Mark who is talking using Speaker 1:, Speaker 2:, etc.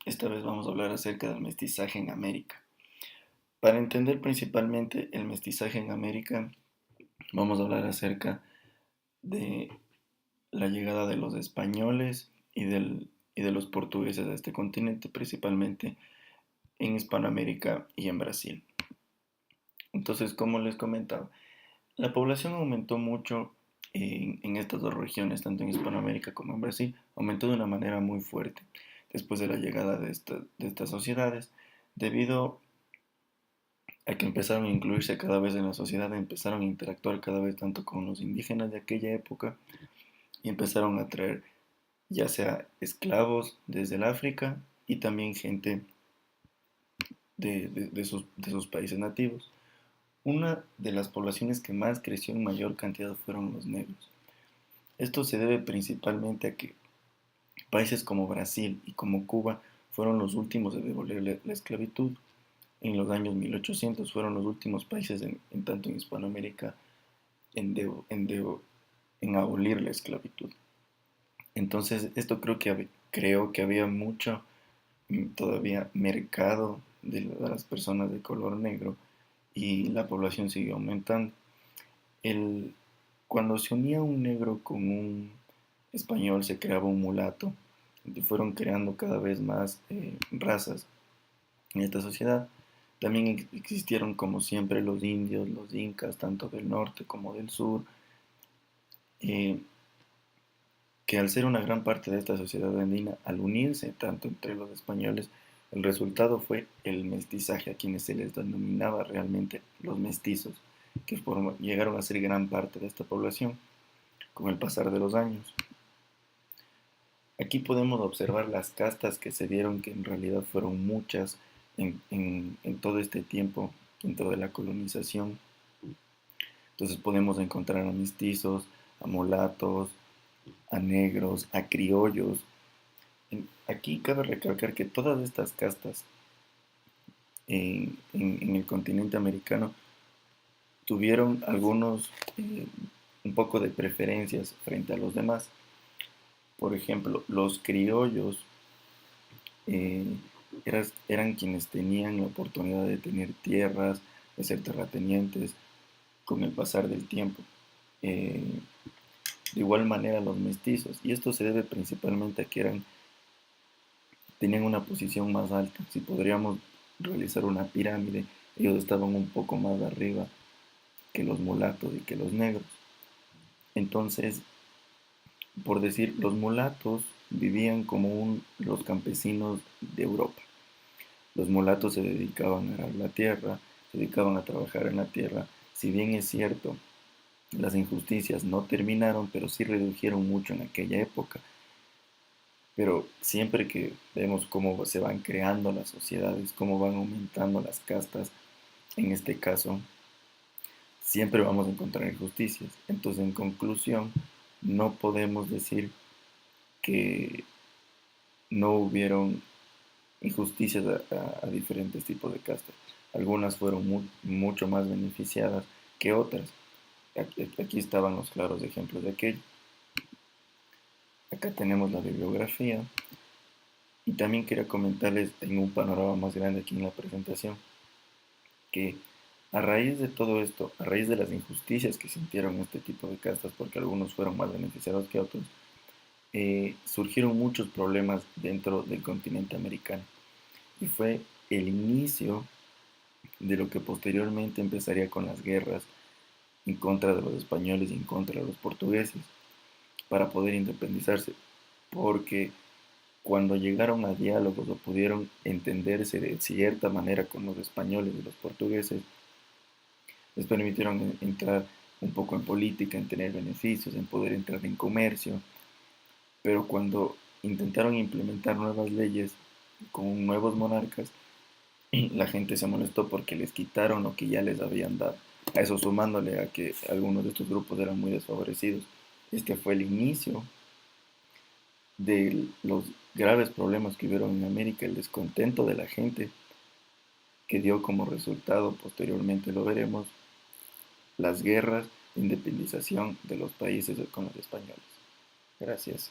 Speaker 1: Esta vez vamos a hablar acerca del mestizaje en América. Para entender principalmente el mestizaje en América, vamos a hablar acerca de la llegada de los españoles y de los portugueses a este continente, principalmente en Hispanoamérica y en Brasil. Entonces, como les comentaba, la población aumentó mucho en estas dos regiones, tanto en Hispanoamérica como en Brasil, aumentó de una manera muy fuerte después de la llegada de estas sociedades, debido a que empezaron a incluirse cada vez en la sociedad, empezaron a interactuar cada vez tanto con los indígenas de aquella época y empezaron a traer ya sea esclavos desde el África y también gente de sus países nativos. Una de las poblaciones que más creció en mayor cantidad fueron los negros. Esto se debe principalmente a que países como Brasil y como Cuba fueron los últimos en devolver la esclavitud. En los años 1800 fueron los últimos países en tanto en Hispanoamérica en, de- en de- en abolir la esclavitud. Entonces, esto creo que había mucho todavía mercado de las personas de color negro y la población siguió aumentando. El, Cuando se unía un negro con un español se creaba un mulato y fueron creando cada vez más razas en esta sociedad. También existieron como siempre los indios, los incas, tanto del norte como del sur, eh, que al ser una gran parte de esta sociedad andina, al unirse tanto entre los españoles, el resultado fue el mestizaje, a quienes se les denominaba realmente los mestizos, que llegaron a ser gran parte de esta población con el pasar de los años. Aquí podemos observar las castas que se dieron, que en realidad fueron muchas en todo este tiempo, dentro de la colonización. Entonces podemos encontrar a mestizos, a mulatos, a negros, a criollos. Aquí cabe recalcar que todas estas castas en el continente americano tuvieron algunos un poco de preferencias frente a los demás. Por ejemplo, los criollos eh, eran quienes tenían la oportunidad de tener tierras, de ser terratenientes con el pasar del tiempo. Eh, de igual manera los mestizos, y esto se debe principalmente a que tenían una posición más alta. Si podríamos realizar una pirámide, ellos estaban un poco más arriba que los mulatos y que los negros. Entonces, por decir, los mulatos vivían como los campesinos de Europa. Los mulatos se dedicaban a arar la tierra, se dedicaban a trabajar en la tierra. Si bien es cierto, las injusticias no terminaron, pero sí redujeron mucho en aquella época. Pero siempre que vemos cómo se van creando las sociedades, cómo van aumentando las castas, en este caso, siempre vamos a encontrar injusticias. Entonces, en conclusión, no podemos decir que no hubieron injusticias a diferentes tipos de castas. Algunas fueron mucho más beneficiadas que otras. Aquí estaban los claros ejemplos de aquello. Acá tenemos la bibliografía y también quería comentarles en un panorama más grande aquí en la presentación que a raíz de todo esto, a raíz de las injusticias que sintieron este tipo de castas, porque algunos fueron más beneficiados que otros, surgieron muchos problemas dentro del continente americano. Y fue el inicio de lo que posteriormente empezaría con las guerras en contra de los españoles y en contra de los portugueses para poder independizarse. Porque cuando llegaron a diálogos o pudieron entenderse de cierta manera con los españoles y los portugueses, les permitieron entrar un poco en política, en tener beneficios, en poder entrar en comercio, pero cuando intentaron implementar nuevas leyes con nuevos monarcas, la gente se molestó porque les quitaron lo que ya les habían dado. A eso sumándole a que algunos de estos grupos eran muy desfavorecidos. Este fue el inicio de los graves problemas que hubieron en América, el descontento de la gente que dio como resultado, posteriormente lo veremos, las guerras de independización de los países con los españoles. Gracias.